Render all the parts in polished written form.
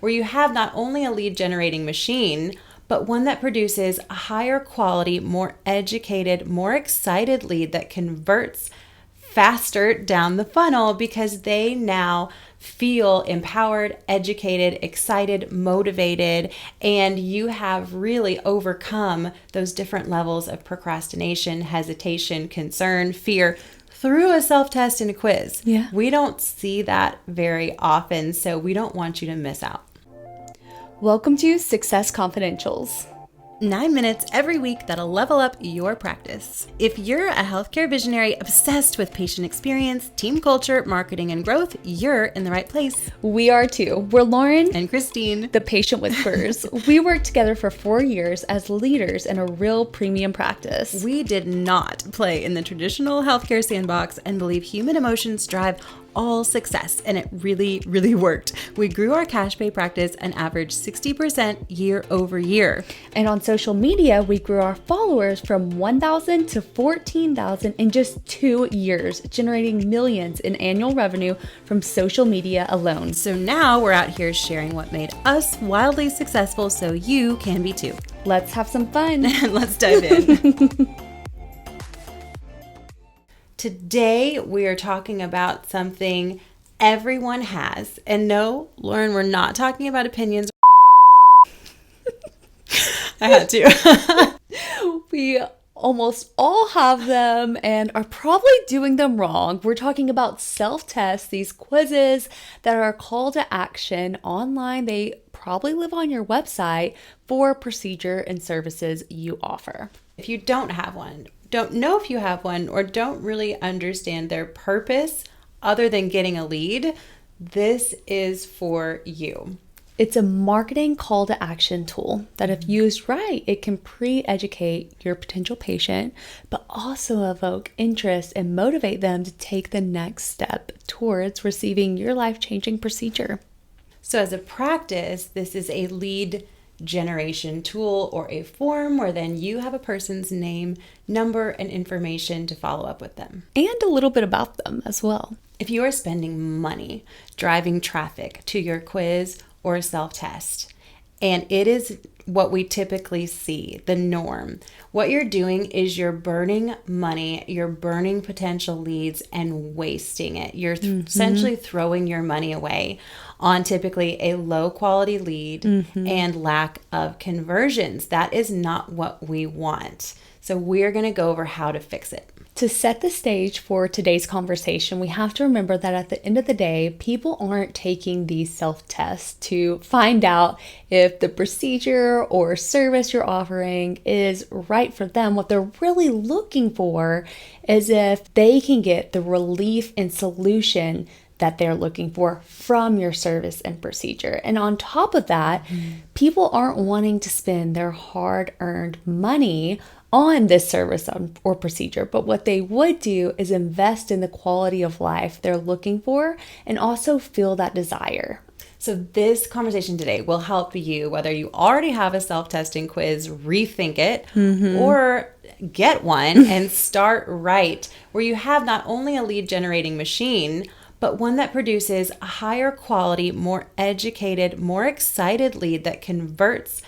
where you have not only a lead generating machine, but one that produces a higher quality, more educated, more excited lead that converts faster down the funnel because they now feel empowered, educated, excited, motivated, and you have really overcome those different levels of procrastination, hesitation, concern, fear through a self-test and a quiz. Yeah. We don't see that very often, so we don't want you to miss out. Welcome to Success Confidentials. 9 minutes every week that'll level up your practice. If you're a healthcare visionary obsessed with patient experience, team culture, marketing, and growth, you're in the right place. We are too. We're Lauren And Christine, the Patient Whisperers. We worked together for 4 years as leaders in a real premium practice. we did not play in the traditional healthcare sandbox and believe human emotions drive all success, and it really, really worked. We grew our cash pay practice an average 60% year over year. And on social media, we grew our followers from 1,000 to 14,000 in just 2 years, generating millions in annual revenue from social media alone. So now we're out here sharing what made us wildly successful so you can be too. Let's have some fun. And let's dive in. Today, we are talking about something everyone has. And no, Lauren, we're not talking about opinions. I had to. We almost all have them and are probably doing them wrong. We're talking about self-tests, these quizzes that are a call to action online. They probably live on your website for procedure and services you offer. If you don't have one, don't know if you have one, or don't really understand their purpose other than getting a lead, this is for you. It's a marketing call to action tool that, if used right, it can pre-educate your potential patient, but also evoke interest and motivate them to take the next step towards receiving your life-changing procedure. So as a practice, this is a lead generation tool or a form where then you have a person's name, number, and information to follow up with them. And a little bit about them as well. If you are spending money driving traffic to your quiz or self-test, and it is what we typically see, the norm, what you're doing is you're burning money, you're burning potential leads and wasting it. You're essentially throwing your money away on typically a low quality lead and lack of conversions. That is not what we want. So we're going to go over how to fix it. To set the stage for today's conversation, we have to remember that at the end of the day, people aren't taking these self-tests to find out if the procedure or service you're offering is right for them. What they're really looking for is if they can get the relief and solution that they're looking for from your service and procedure. And on top of that, people aren't wanting to spend their hard-earned money on this service or procedure, but what they would do is invest in the quality of life they're looking for and also feel that desire. So this conversation today will help you, whether you already have a self-testing quiz, rethink it, or get one and start right, where you have not only a lead generating machine, but one that produces a higher quality, more educated, more excited lead that converts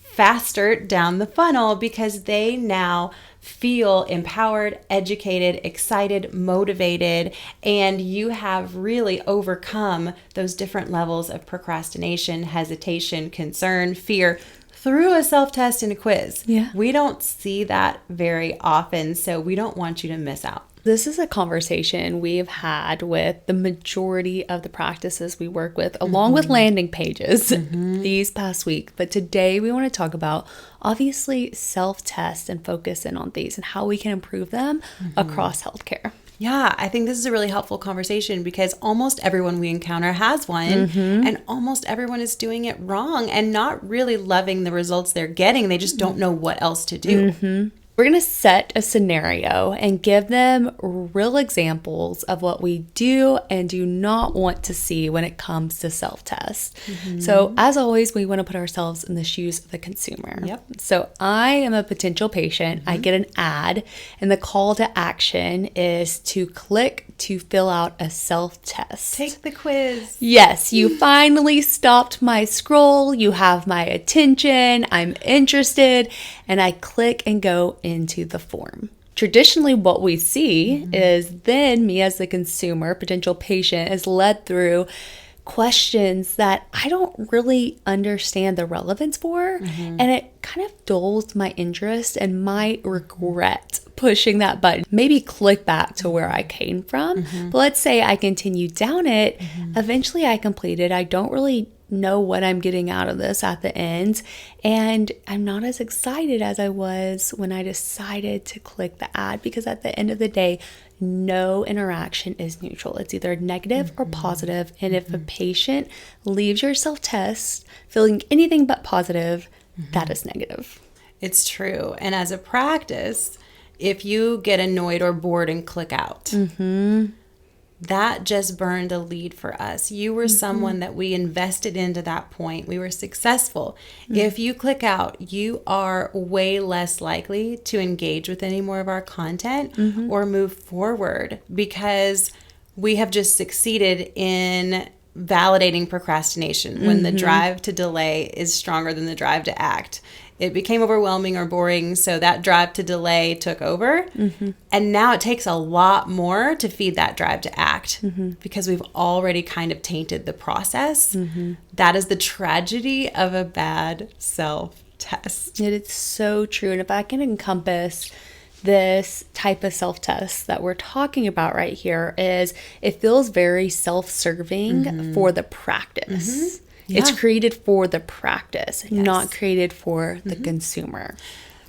faster down the funnel because they now feel empowered, educated, excited, motivated, and you have really overcome those different levels of procrastination, hesitation, concern, fear through a self-test and a quiz. Yeah. We don't see that very often, so we don't want you to miss out. This is a conversation we've had with the majority of the practices we work with, along with landing pages these past week. But today we want to talk about, obviously, self-test and focus in on these and how we can improve them across healthcare. Yeah, I think this is a really helpful conversation because almost everyone we encounter has one, and almost everyone is doing it wrong and not really loving the results they're getting. They just don't know what else to do. We're going to set a scenario and give them real examples of what we do and do not want to see when it comes to self-test. So as always, we want to put ourselves in the shoes of the consumer. Yep. So I am a potential patient. I get an ad, and the call to action is to click to fill out a self-test. Take the quiz. Yes, you finally stopped my scroll. You have my attention. I'm interested. And I click and go into the form. Traditionally, what we see is then me as the consumer, potential patient, is led through questions that I don't really understand the relevance for. And it kind of dulls my interest and might regret pushing that button. Maybe click back to where I came from. But let's say I continue down it. Eventually I complete it. I don't really know what I'm getting out of this at the end. And I'm not as excited as I was when I decided to click the ad, because at the end of the day, no interaction is neutral. It's either negative or positive. And if a patient leaves your self-test feeling anything but positive, that is negative. It's true. And as a practice, if you get annoyed or bored and click out, that just burned a lead for us. You were someone that we invested into that point. We were successful. If you click out, you are way less likely to engage with any more of our content or move forward, because we have just succeeded in validating procrastination when the drive to delay is stronger than the drive to act. It became overwhelming or boring, so that drive to delay took over. And now it takes a lot more to feed that drive to act, because we've already kind of tainted the process. That is the tragedy of a bad self-test. It is so true. And if I can encompass this type of self-test that we're talking about right here, is it feels very self-serving for the practice. It's created for the practice, not created for the consumer.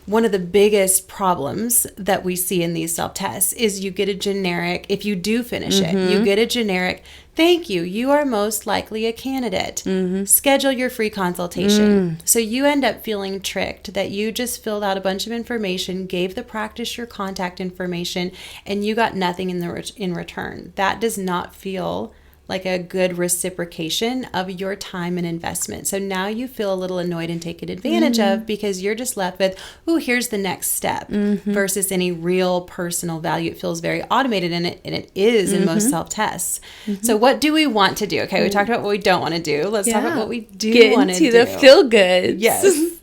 One of the biggest problems that we see in these self-tests is you get a generic, if you do finish it, you get a generic, thank you, you are most likely a candidate. Schedule your free consultation. So you end up feeling tricked that you just filled out a bunch of information, gave the practice your contact information, and you got nothing in return. That does not feel like a good reciprocation of your time and investment. So now you feel a little annoyed and taken advantage of, because you're just left with, oh, here's the next step, versus any real personal value. It feels very automated, and it is in most self-tests. So what do we want to do? Okay, we talked about what we don't want to do. Let's talk about what we do want to do. Get into the feel-goods. Yes.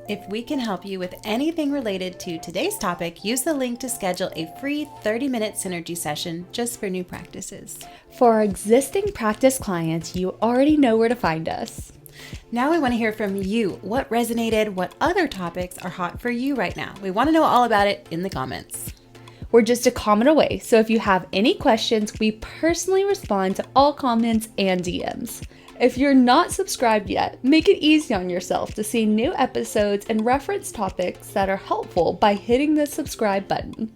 If we can help you with anything related to today's topic, use the link to schedule a free 30-minute synergy session just for new practices. For our existing practice clients, you already know where to find us. Now we want to hear from you. What resonated? What other topics are hot for you right now? We want to know all about it in the comments. We're just a comment away, so if you have any questions, we personally respond to all comments and DMs. If you're not subscribed yet, make it easy on yourself to see new episodes and reference topics that are helpful by hitting the subscribe button.